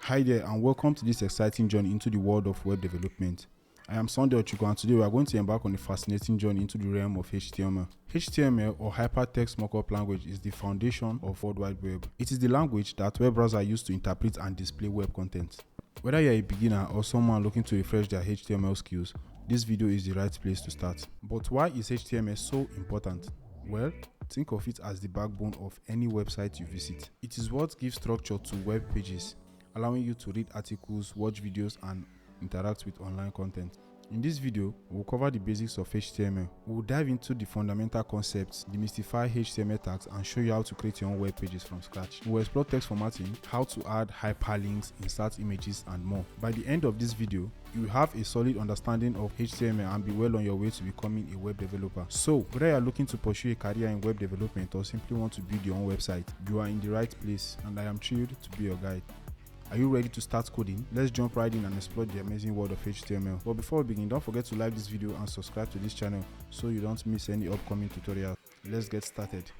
Hi there and welcome to this exciting journey into the world of web development. I am Sunday Ochuko and today we are going to embark on a fascinating journey into the realm of HTML. HTML or Hypertext Markup Language is the foundation of World Wide Web. It is the language that web browsers use to interpret and display web content. Whether you are a beginner or someone looking to refresh their HTML skills, this video is the right place to start. But why is HTML so important? Well, think of it as the backbone of any website you visit. It is what gives structure to web pages, allowing you to read articles, watch videos, and interact with online content. In this video, we'll cover the basics of HTML. We'll dive into the fundamental concepts, demystify HTML tags, and show you how to create your own web pages from scratch. We'll explore text formatting, how to add hyperlinks, insert images, and more. By the end of this video, you will have a solid understanding of HTML and be well on your way to becoming a web developer. So, whether you are looking to pursue a career in web development or simply want to build your own website, you are in the right place, and I am thrilled to be your guide. Are you ready to start coding? Let's jump right in and explore the amazing world of HTML. But before we begin, don't forget to like this video and subscribe to this channel so you don't miss any upcoming tutorials. Let's get started.